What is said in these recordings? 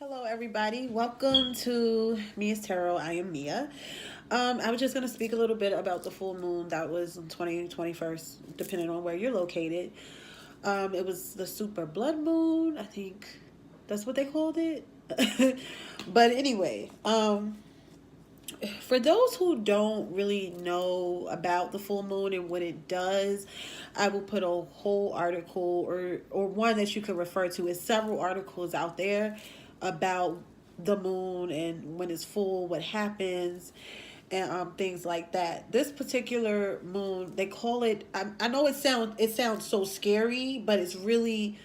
Hello, everybody. Welcome to Mia's Tarot. I am Mia. I was just going to speak a little bit about the full moon that was on 21st, depending on where you're located. It was the super blood moon. I think that's what they called it. But anyway, for those who don't really know about the full moon and what it does, I will put a whole article or one that you could refer to. It's several articles out there about the moon and when it's full, what happens, and things like that. This particular moon, they call it. I know it sounds so scary, but it's really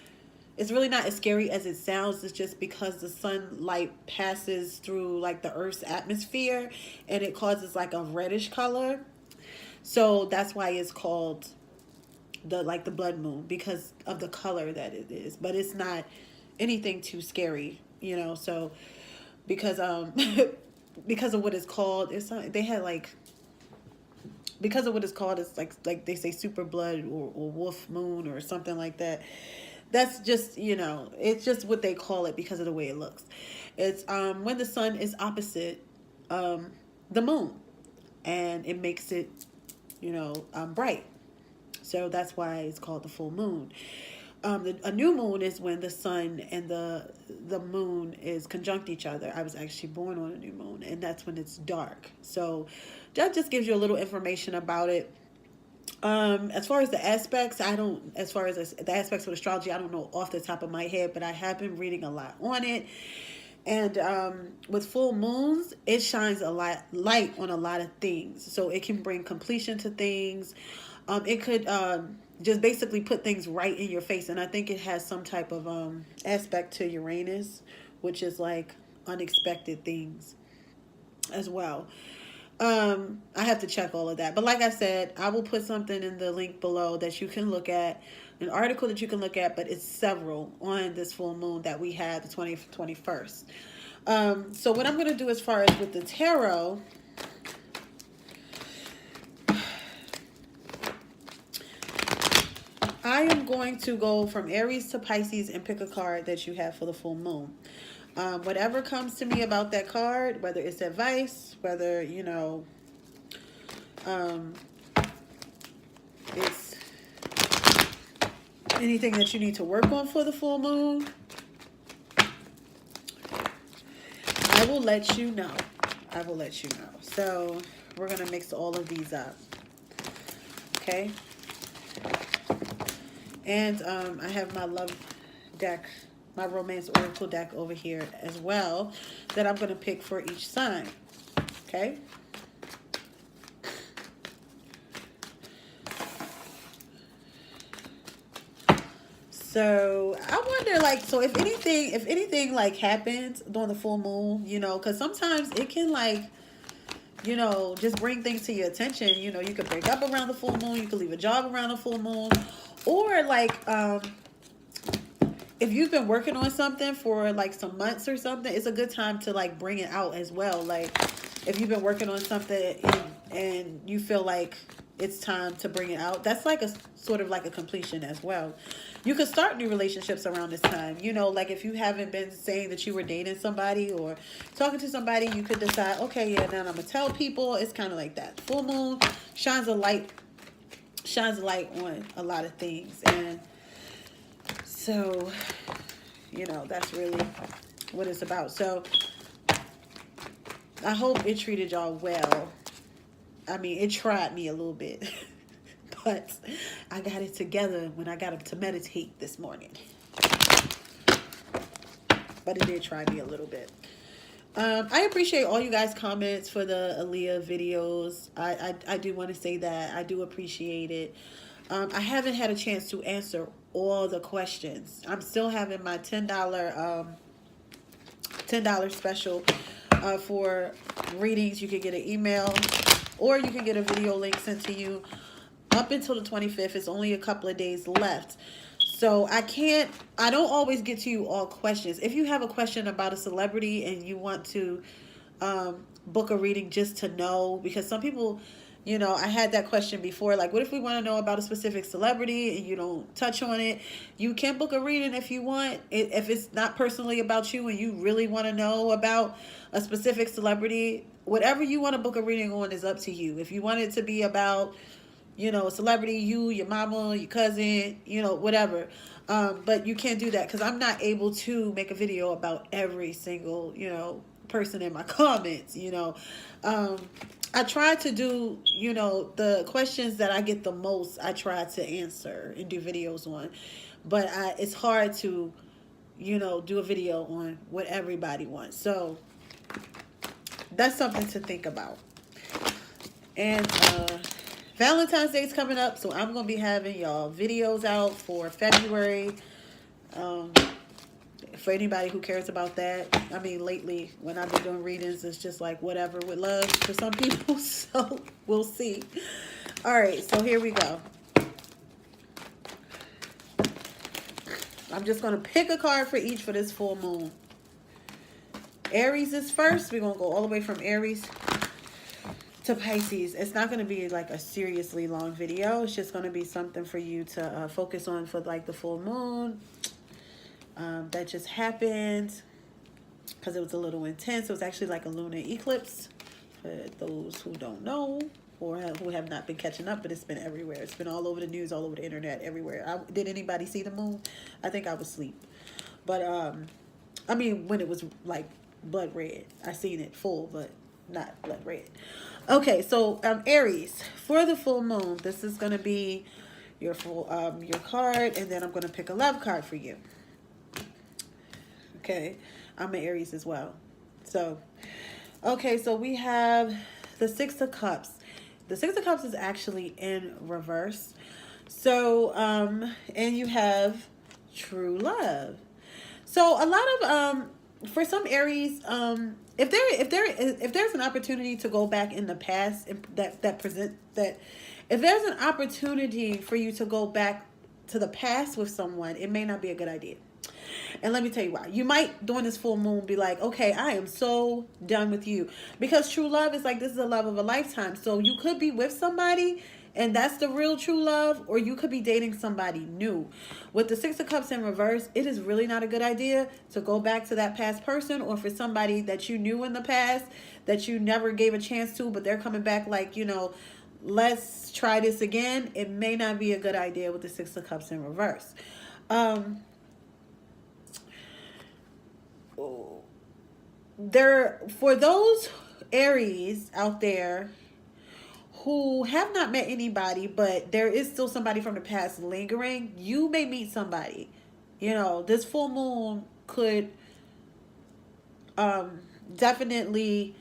not as scary as it sounds. It's just because the sunlight passes through like the Earth's atmosphere and it causes like a reddish color. So that's why it's called the blood moon, because of the color that it is. But it's not anything too scary, So because because of what it's called, they had like because of what it's called, it's like they say super blood or wolf moon or something like that. That's just, it's just what they call it because of the way it looks. It's when the sun is opposite the moon, and it makes it, bright. So that's why it's called the full moon. A new moon is when the sun and the moon is conjunct each other. I was actually born on a new moon, and that's when it's dark. So that just gives you a little information about it. As far as the aspects, as far as the aspects of astrology, I don't know off the top of my head, but I have been reading a lot on it. And with full moons, it shines a lot light on a lot of things. So it can bring completion to things. It could just basically put things right in your face. And I think it has some type of aspect to Uranus, which is like unexpected things as well. I have to check all of that. But like I said, I will put something in the link below that you can look at, an article that you can look at, but it's several on this full moon that we had, the 21st. So what I'm going to do as far as with the tarot, I am going to go from Aries to Pisces and pick a card that you have for the full moon. Whatever comes to me about that card, whether it's advice, whether, it's anything that you need to work on for the full moon, I will let you know. So we're going to mix all of these up. Okay. And I have my love deck, my romance oracle deck over here as well, that I'm going to pick for each sign. Okay. So I wonder, like, so if anything like happens during the full moon, because sometimes it can like, just bring things to your attention. You could break up around the full moon. You could leave a job around the full moon. Or like, if you've been working on something for like some months or something, it's a good time to like bring it out as well. Like if you've been working on something and you feel like it's time to bring it out, that's like a sort of like a completion as well. You could start new relationships around this time. Like if you haven't been saying that you were dating somebody or talking to somebody, you could decide, okay, yeah, now I'm gonna tell people. It's kind of like that. Full moon shines a light on a lot of things. And so, that's really what it's about. So I hope it treated y'all well. I mean, it tried me a little bit, but I got it together when I got up to meditate this morning. But it did try me a little bit. I appreciate all you guys' comments for the Aaliyah videos. I do want to say that. I do appreciate it. I haven't had a chance to answer all the questions. I'm still having my $10 special for readings. You can get an email or you can get a video link sent to you up until the 25th. It's only a couple of days left. So I don't always get to you all questions. If you have a question about a celebrity and you want to book a reading just to know, because some people You know, I had that question before, like, what if we want to know about a specific celebrity and you don't touch on it? You can book a reading if you want. If it's not personally about you and you really want to know about a specific celebrity, whatever you want to book a reading on is up to you. If you want it to be about, you know, a celebrity, you, your mama, your cousin, you know, whatever. But you can't do that because I'm not able to make a video about every single, you know, person in my comments, you know. I try to do, you know, the questions that I get the most, I try to answer and do videos on. But it's hard to, you know, do a video on what everybody wants. So that's something to think about. And Valentine's Day is coming up, so I'm going to be having y'all videos out for February. For anybody who cares about that. I mean, lately, when I've been doing readings, it's just like whatever with love for some people. So, we'll see. All right, so here we go. I'm just going to pick a card for each for this full moon. Aries is first. We're going to go all the way from Aries to Pisces. It's not going to be like a seriously long video. It's just going to be something for you to focus on for like the full moon. That just happened because it was a little intense. It was actually like a lunar eclipse for those who don't know or who have not been catching up, but it's been everywhere. It's been all over the news, all over the internet, everywhere. Did anybody see the moon? I think I was asleep. But, I mean, when it was like blood red, I seen it full, but not blood red. Okay, so Aries, for the full moon, this is going to be your full your card, and then I'm going to pick a love card for you. Okay, I'm an Aries as well. So, okay, so we have the Six of Cups. The Six of Cups is actually in reverse. So, and you have true love. So a lot of for some Aries, if there's an opportunity to go back in the past if there's an opportunity for you to go back to the past with someone, it may not be a good idea. And let me tell you why. You might, during this full moon, be like, okay, I am so done with you. Because true love is like, this is the love of a lifetime. So you could be with somebody and that's the real true love, or you could be dating somebody new. With the Six of Cups in reverse, it is really not a good idea to go back to that past person, or for somebody that you knew in the past that you never gave a chance to, but they're coming back like, you know, let's try this again. It may not be a good idea with the Six of Cups in reverse. For those Aries out there who have not met anybody, but there is still somebody from the past lingering, you may meet somebody. You know, this full moon could definitely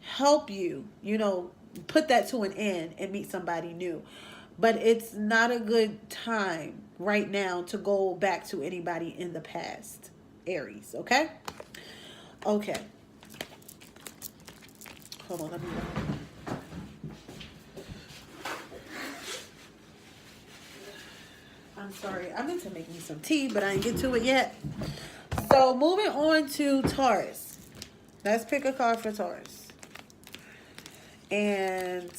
help you, you know, put that to an end and meet somebody new. But it's not a good time right now to go back to anybody in the past, Aries, okay? Okay. Hold on, let me look. I'm sorry. I meant to make me some tea, but I didn't get to it yet. So, moving on to Taurus. Let's pick a card for Taurus. And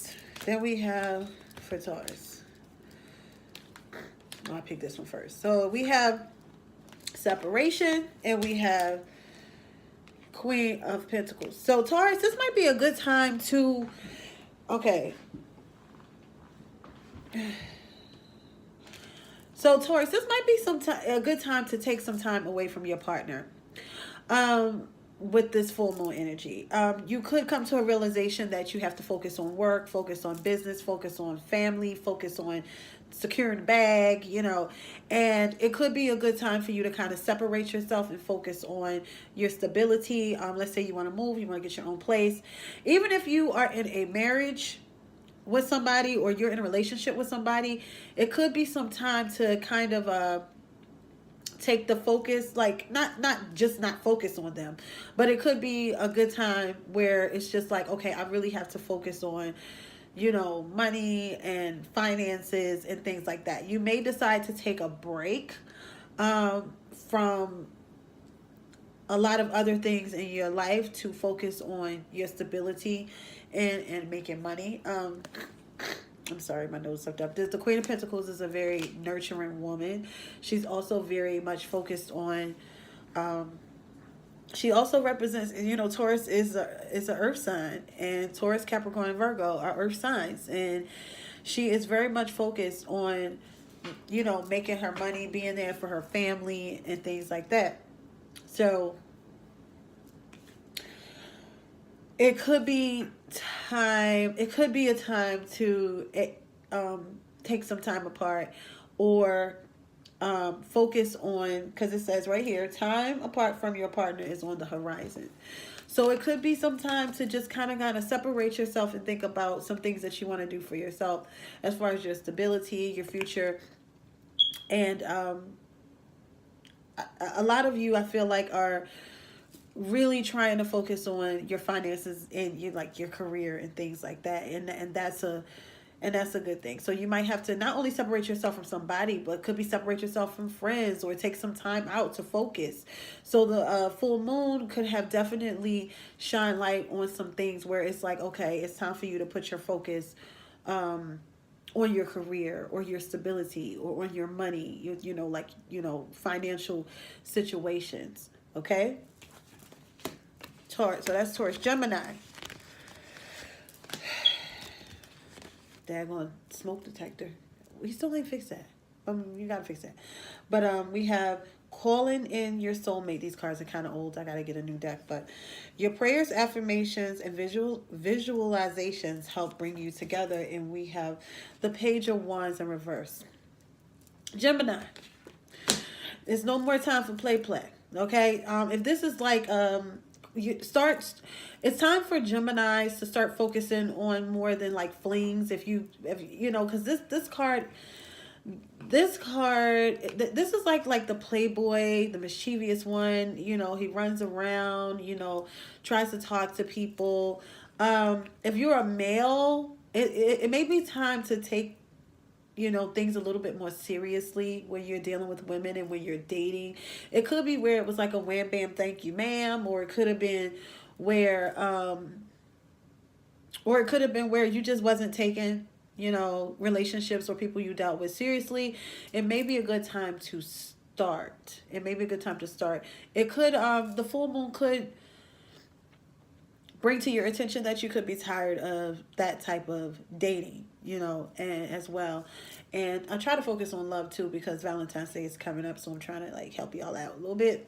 then we have for Taurus. I'll pick this one first. So, we have separation and we have Queen of Pentacles. So, Taurus, this might be a good time to... Okay. So, Taurus, this might be a good time to take some time away from your partner with this full moon energy. You could come to a realization that you have to focus on work, focus on business, focus on family, focus on securing the bag, you know, and it could be a good time for you to kind of separate yourself and focus on your stability. Let's say you want to move, you want to get your own place. Even if you are in a marriage with somebody or you're in a relationship with somebody, it could be some time to kind of take the focus, like not focus on them, but it could be a good time where it's just like, okay, I really have to focus on, you know, money and finances and things like that. You may decide to take a break from a lot of other things in your life to focus on your stability and making money. I'm sorry, my nose sucked up. The Queen of Pentacles is a very nurturing woman. She's also very much focused on, um, she also represents, you know, Taurus is a earth sign, and Taurus, Capricorn, and Virgo are earth signs, and she is very much focused on, you know, making her money, being there for her family, and things like that. So it could be time. It could be a time to take some time apart, or focus on, because it says right here, time apart from your partner is on the horizon. So it could be some time to just kind of separate yourself and think about some things that you want to do for yourself, as far as your stability, your future, and a lot of you, I feel like, are really trying to focus on your finances and your, like, your career and things like that, and that's a good thing. So you might have to not only separate yourself from somebody, but could be separate yourself from friends, or take some time out to focus. So the full moon could have definitely shine light on some things where it's like, okay, it's time for you to put your focus on your career, or your stability, or on your money, you know, like, you know, financial situations. Okay. Taurus. So that's Taurus. Gemini. Daggone smoke detector. We still ain't fixed that. You gotta fix that. But we have calling in your soulmate. These cards are kind of old. I gotta get a new deck. But your prayers, affirmations, and visualizations help bring you together. And we have the Page of Wands in reverse. Gemini. There's no more time for play. Okay. If this is like it's time for Geminis to start focusing on more than like flings. If you know, because this card, this is like the playboy, the mischievous one. You know, he runs around, you know, tries to talk to people. If you're a male, it may be time to take, you know, things a little bit more seriously when you're dealing with women and when you're dating. It could be where it was like a wham bam thank you ma'am, or it could have been where you just wasn't taking, you know, relationships or people you dealt with seriously. It may be a good time to start. It could the full moon could bring to your attention that you could be tired of that type of dating, you know, and as well. And I try to focus on love too, because Valentine's Day is coming up, so I'm trying to like help y'all out a little bit.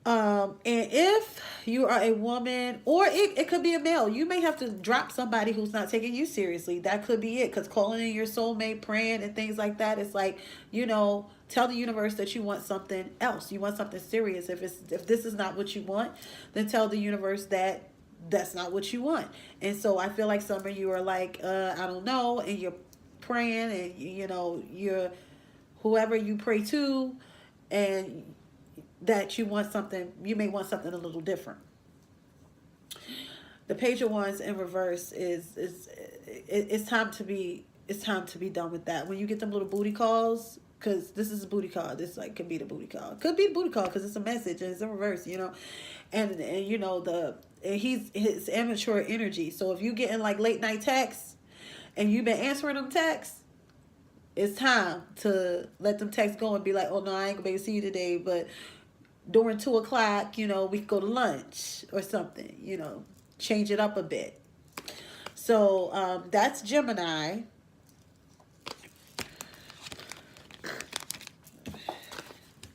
And if you are a woman, or it could be a male, you may have to drop somebody who's not taking you seriously. That could be it, because calling in your soulmate, praying, and things like that, it's like, you know, tell the universe that you want something else. You want something serious. If this is not what you want, then tell the universe that that's not what you want. And so I feel like some of you are like, I don't know, and you're praying, and you know, you're whoever you pray to, and that you want something, you may want something a little different. The Page of Wands in reverse it's time to be done with that. When you get them little booty calls, because this is a booty call, this like could be the booty call, because it's a message and it's in reverse, you know, and you know he's his immature energy. So if you getting like late night texts and you've been answering them texts, it's time to let them texts go and be like, oh no, I ain't gonna be able to see you today, but during 2 o'clock, you know, we could go to lunch or something, you know, change it up a bit. So that's Gemini.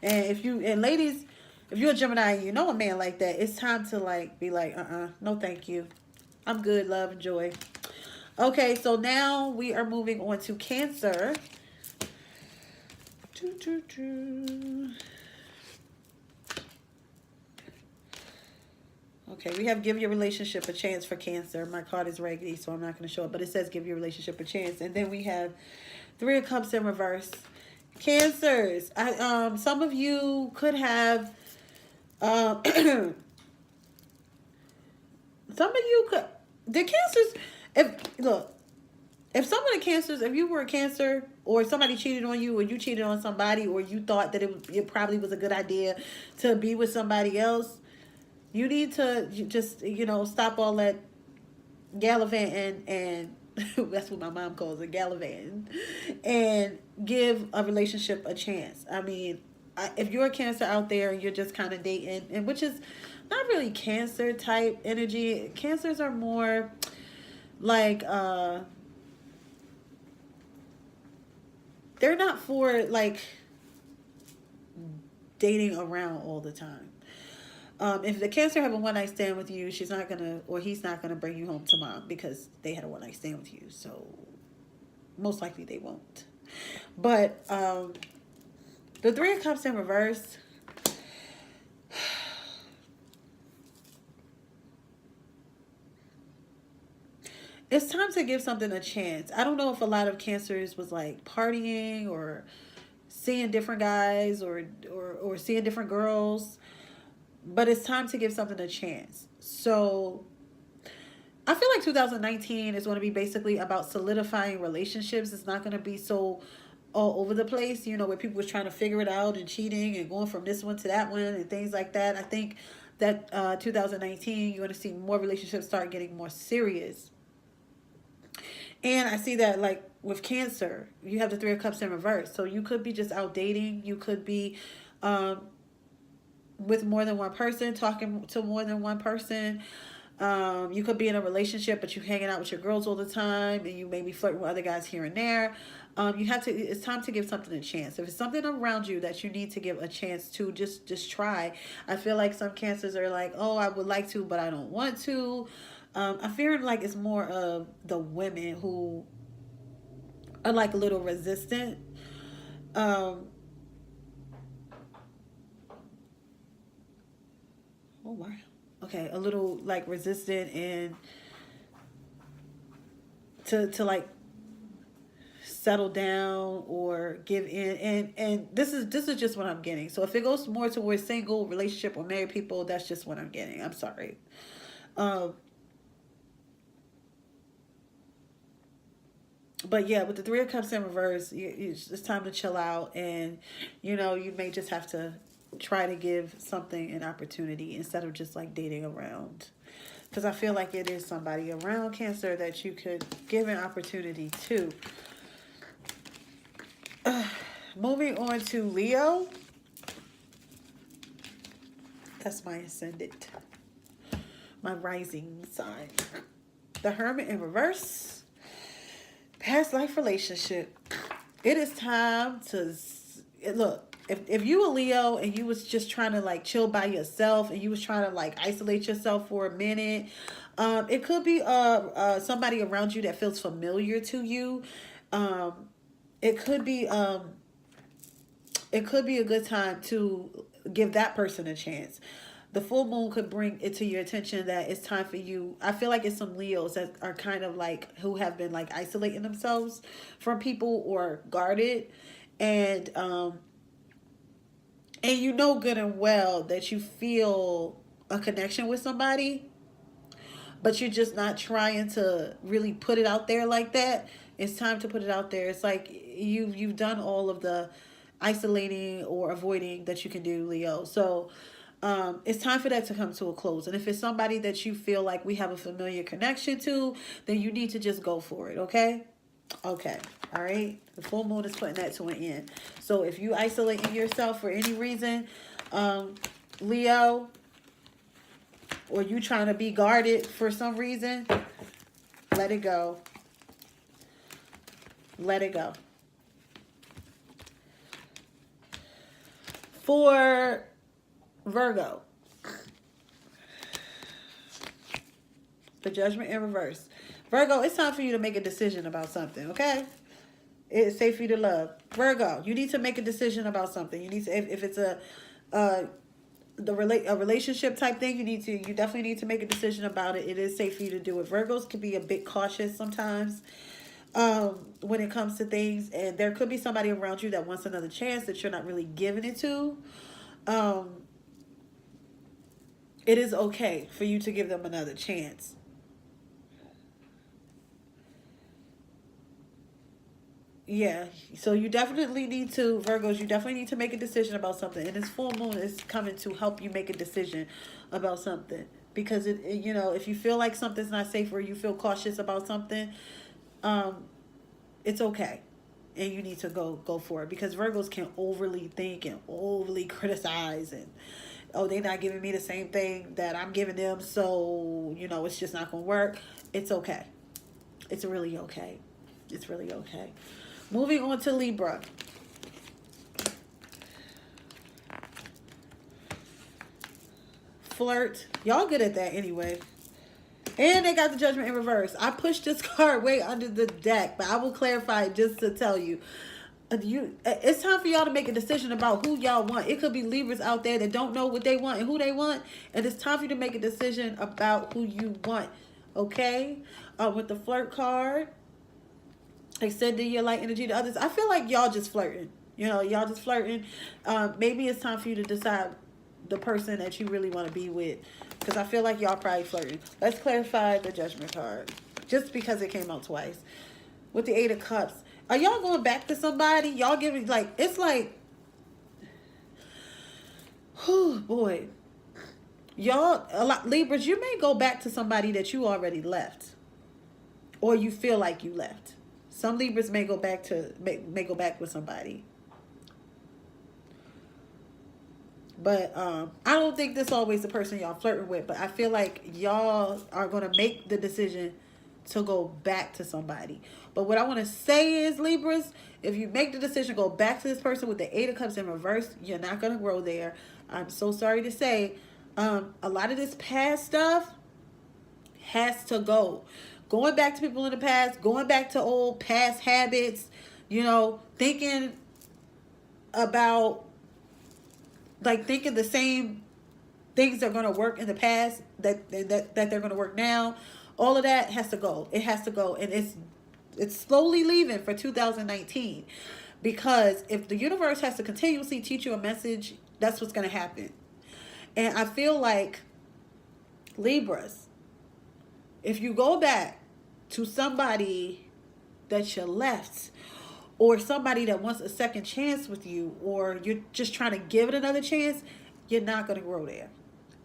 And ladies, if you're a Gemini and you know a man like that, it's time to like be like, no thank you. I'm good, love and joy. Okay, so now we are moving on to Cancer. Okay, we have give your relationship a chance for Cancer. My card is raggedy, so I'm not going to show it, but it says give your relationship a chance. And then we have 3 of Cups in reverse. Cancers. Some of you could have, some of you could, the Cancers, if some of the Cancers, if you were a Cancer, or somebody cheated on you, or you cheated on somebody, or you thought that it probably was a good idea to be with somebody else, you need to just, you know, stop all that gallivanting and That's what my mom calls it, gallivanting, and give a relationship a chance. I mean, if you're a Cancer out there and you're just kind of dating, and which is not really Cancer type energy. Cancers are more like they're not for like dating around all the time. If the Cancer have a one night stand with you, she's not gonna, or he's not gonna bring you home to mom because they had a one night stand with you. So most likely they won't. But the Three of Cups in reverse. It's time to give something a chance. I don't know if a lot of Cancers was like partying or seeing different guys or seeing different girls, but it's time to give something a chance. So I feel like 2019 is going to be basically about solidifying relationships. It's not going to be so all over the place, you know, where people was trying to figure it out and cheating and going from this one to that one and things like that. I think that 2019, you're going to see more relationships start getting more serious. And I see that like with Cancer, you have the Three of Cups in reverse. So you could be just out dating. You could be with more than one person, talking to more than one person. You could be in a relationship, but you're hanging out with your girls all the time, and you maybe flirting with other guys here and there. You have to. It's time to give something a chance. If it's something around you that you need to give a chance to, just try. I feel like some Cancers are like, oh, I would like to, but I don't want to. I feel like it's more of the women who are like a little resistant. Oh wow. Okay, a little like resistant and to like settle down or give in, and this is just what I'm getting. So if it goes more towards single relationship or married people, that's just what I'm getting. I'm sorry. But yeah, with the Three of Cups in reverse, it's time to chill out, and you know, you may just have to try to give something an opportunity instead of just like dating around, because I feel like it is somebody around Cancer that you could give an opportunity to. Moving on to Leo. That's my ascendant, my rising sign. The Hermit in reverse. Past life relationship. It is time to look. If you a Leo and you was just trying to like chill by yourself and you was trying to like isolate yourself for a minute, it could be somebody around you that feels familiar to you. It could be a good time to give that person a chance. The full moon could bring it to your attention that it's time for you. I feel like it's some Leos that are kind of like, who have been like isolating themselves from people or guarded. And you know good and well that you feel a connection with somebody, but you're just not trying to really put it out there like that. It's time to put it out there. It's like you've done all of the isolating or avoiding that you can do, Leo. So it's time for that to come to a close. And if it's somebody that you feel like we have a familiar connection to, then you need to just go for it, okay? Okay, all right? The full moon is putting that to an end. So if you isolating yourself for any reason, Leo, or you trying to be guarded for some reason, let it go. Let it go. For Virgo, the Judgment in reverse. Virgo, it's time for you to make a decision about something, okay? It's safe for you to love. Virgo, you need to make a decision about something. You need to, if it's a relationship type thing, you definitely need to make a decision about it. It is safe for you to do it. Virgos can be a bit cautious sometimes when it comes to things, and there could be somebody around you that wants another chance that you're not really giving it to. It is okay for you to give them another chance. Yeah, so you definitely need to, Virgos, you definitely need to make a decision about something. And this full moon is coming to help you make a decision about something. Because, you know, if you feel like something's not safe or you feel cautious about something, it's okay. And you need to go for it, because Virgos can overly think and overly criticize, and oh, they're not giving me the same thing that I'm giving them, so you know it's just not gonna work. It's okay. It's really okay. It's really okay. Moving on to Libra. Flirt. Y'all good at that anyway. And they got the Judgment in reverse. I pushed this card way under the deck, but I will clarify it just to tell you. It's time for y'all to make a decision about who y'all want. It could be Libras out there that don't know what they want and who they want. And it's time for you to make a decision about who you want. Okay? With the flirt card, extending your light energy to others. I feel like y'all just flirting. You know, y'all just flirting. Maybe it's time for you to decide the person that you really want to be with, because I feel like y'all probably flirting. Let's clarify the Judgment card, just because it came out twice. With the Eight of Cups, are y'all going back to somebody? Y'all giving, like, it's like, oh boy, y'all, a lot Libras, you may go back to somebody that you already left, or you feel like you left. Some Libras may go back to may go back with somebody. But I don't think this is always the person y'all flirting with. But I feel like y'all are going to make the decision to go back to somebody. But what I want to say is, Libras, if you make the decision to go back to this person with the Eight of Cups in reverse, you're not going to grow there. I'm so sorry to say. A lot of this past stuff has to go. Going back to people in the past, going back to old past habits, you know, thinking about, like, thinking the same things are going to work in the past that they're going to work now. All of that has to go. It has to go. And it's slowly leaving for 2019. Because if the universe has to continuously teach you a message, that's what's going to happen. And I feel like, Libras, if you go back to somebody that you left, or somebody that wants a second chance with you, or you're just trying to give it another chance, you're not going to grow there.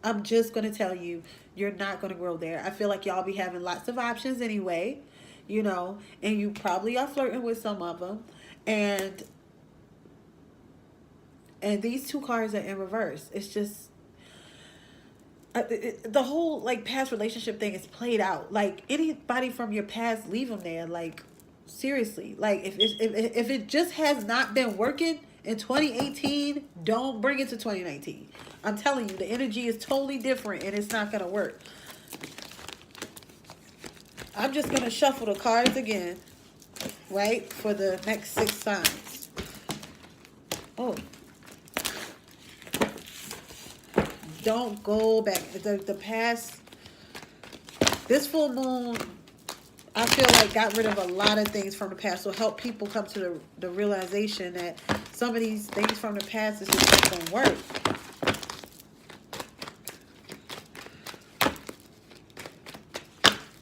I'm just going to tell you, you're not going to grow there. I feel like y'all be having lots of options anyway, you know, and you probably are flirting with some of them. And these two cards are in reverse. It's just, the whole, like, past relationship thing is played out. Like, anybody from your past, leave them there. Like, seriously, like, if it just has not been working in 2018, don't bring it to 2019. I'm telling you, the energy is totally different and it's not going to work. I'm just going to shuffle the cards again, right, for the next 6 signs. Oh. Don't go back. The past, this full moon, I feel like got rid of a lot of things from the past. So help people come to the realization that some of these things from the past is just not going to work.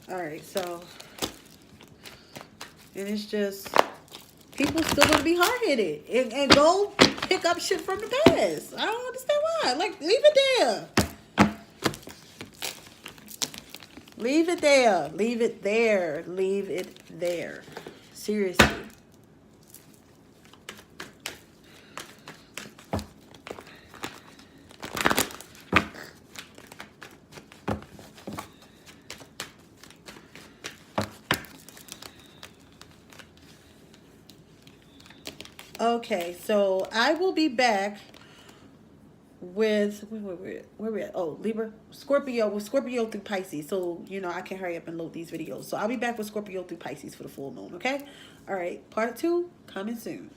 All right, so, and it's just, people still going to be hard-headed and go pick up shit from the past. I don't understand why. Like, leave it there. Leave it there. Leave it there. Leave it there. Seriously. Okay, so I will be back with, where we at? Oh, Libra, Scorpio, with Scorpio through Pisces. So, you know, I can hurry up and load these videos. So I'll be back with Scorpio through Pisces for the full moon, okay? All right, part 2 coming soon.